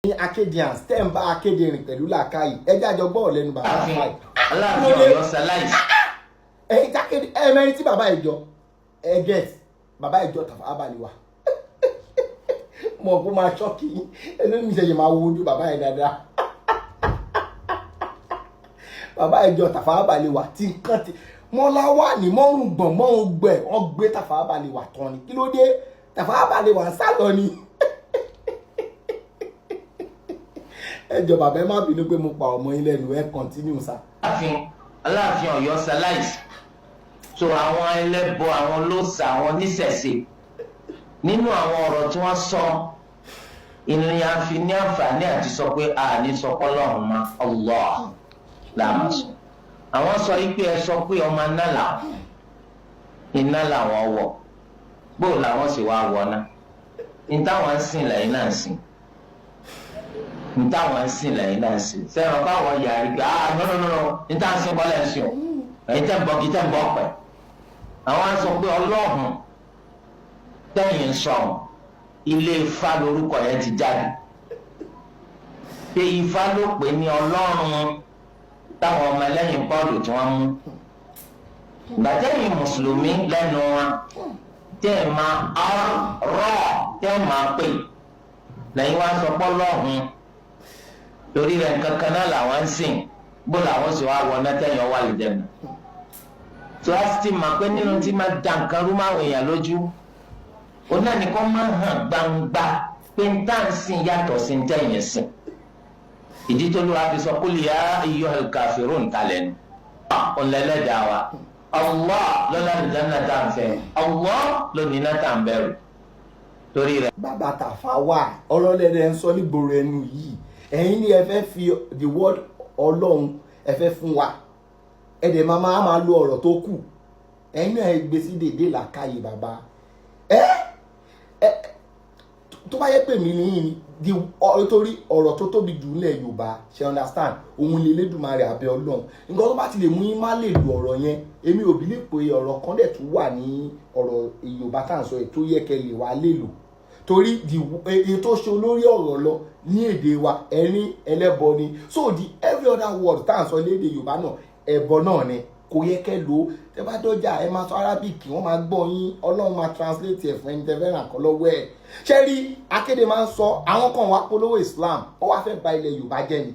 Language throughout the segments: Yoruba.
Acadians tẹ́ ń bá akéde rìn pẹ̀lú làákàyè ẹjẹ́ àjọgbọ́ lẹ́nu bàbá àfáì. aláàfin Ọ̀yọ́ ṣaláìsì. ẹ̀yin jákèjì ẹ̀mẹ́rin tí bàbá ìjọ ẹ̀gẹ́t bàbá ìjọ Tafawa Balewa mọ̀ kó máa ṣọ́ọ̀kì ẹni mi ṣẹ̀yẹ̀ máa wo ojú bàbá yẹn dáadáa. bàbá ìjọ Tafawa Balewa tí nǹkan ti mọ́lá wà ní mọ́rùn gbọ̀n mọ́rùn gbẹ̀ wọ́n gbé Tafawa Balewa tán ni kí ló dé Tafawa Balewa ń sálọ ni. ẹjọ bàbá ẹ má bínú pé mo pa ọmọ yín lẹ́nu ẹ kọ́ntínú sá. aláàfin Ọ̀yọ́ ṣaláìsì so àwọn ẹlẹ́bọ àwọn olóòṣà àwọn oníṣẹ̀ṣe nínú àwọn ọ̀rọ̀ tí wọ́n sọ ìrìn àfi ní àǹfààní àti sọ pé a ní sọ pọ́lọ́run ma Allah làwọn sọ àwọn sọ pé ẹ sọ pé ọmọ iná làwọn wọ̀ bóò làwọn sì wá wọ̀ náà ní táwọn ń sìn lẹ́yìn náà ń sìn ntáwọn ń sìn lẹ́yìn náà sí sẹ́wọ̀n káwọn yàrá gbà nọ́nọ́nọ́ níta ń sìn bọ́lẹ̀ ń sìn o ẹ̀yin tẹ́ ń bọ́ kí tẹ́ ń bọ́ pẹ̀ àwọn á sọ pé ọlọ́run tẹ́yìn ń sọ ilé Ifá lórúkọ yẹn ti jáde pé Ifá ló pè ní ọlọ́run táwọn ọmọ ẹlẹ́yìn Pọ́ọ̀lù tí wọ́n mú gbàtẹ́yìn mùsùlùmí lẹ́nu wọn tẹ́ ẹ̀ máa rọ̀ tẹ́ ẹ̀ máa pè lẹ́yìn wá sọ pé ọlọ́run torí rẹ̀ kankan náà làwọn ń sìn bó làwọn sì wá wọ nátẹ̀yìn ọwọ́ àlùjẹ́nu tó a sì ti mọ̀ pé nínú tí máa da nǹkan rú máwọn èèyàn lójú òun náà nìkan máa hàn gbangba pé ń tá à ń sìn yàtọ̀ sí ń tẹ̀yìn sìn ìdí tó lóra fi sọ qul ya ayyuhal kafirun kalẹ̀ ni ọ̀nlẹ́lẹ́dàá wa Allah lọ́la àlùjánnà tá à ń fẹ́ Allah lónìí náà tá à ń bẹ̀rù torí rẹ̀. bàbá Tafawa ọlọ́lẹ́dẹ̀ ń sọ nígboro ẹnu yìí ẹ̀yin ni ẹ fẹ́ fi the word ọlọ́run ẹ fẹ́ fún wa ẹ̀dẹ̀ máa lo ọ̀rọ̀ tó kù ẹ̀yin náà gbé sí dèdè làkàyè bàbá tó bá yẹ pé mi nìyí ni torí ọ̀rọ̀ tó tóbi jù nílẹ̀ Yorùbá ṣe understand òun lè lédùmarè abẹ́ ọlọ́run nǹkan tó bá ti lè mú yín má lè lo ọ̀rọ̀ yẹn èmi ò bí lè pé ọ̀rọ̀ kan dẹ̀ tún wà ní ọ̀rọ̀ Yorùbá tá à ń sọ ètò yẹ kẹ́ lè wá lè lò torí èyí tó ṣe olórí ọ̀rọ̀ lọ ní èdè wa ẹ̀rín ẹlẹ́bọ ni so the every other word tá à ń sọ lédè Yorùbá náà ẹ̀bọ náà ni kò yẹ kẹ́ lò ó tẹ́ bá dọ́jà ẹ máa sọ Arabic wọ́n máa gbọ́ yín Ọlọ́run máa translate ẹ̀ fún ẹni tẹ́ fẹ́ ràn kọ́ lọ́wọ́ ẹ̀ ṣé rí akéde máa ń sọ àwọn kan wá polówó Islam ó wá fẹ́ ba ilẹ̀ Yorùbá jẹ́ ni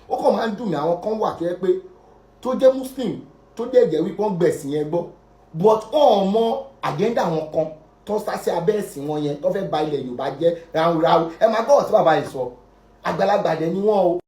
ó kàn máa ń dùn mí àwọn kan wà tó yẹ pé tó jẹ́ Muslim tó dẹ̀ jẹ́ wípé wọ́n gbẹ̀sìn yẹn gbọ́ but wọ́n mọ agenda àwọn kan tó sá sí abẹ́ ẹ̀sìn wọn yẹn tó fẹ́ ba ilẹ̀ Yorùbá jẹ́ ráúráú ẹ máa gbọ́ ọ̀tí bàbá yìí sọ àgbàlagbà dẹ̀ ni wọ́n o.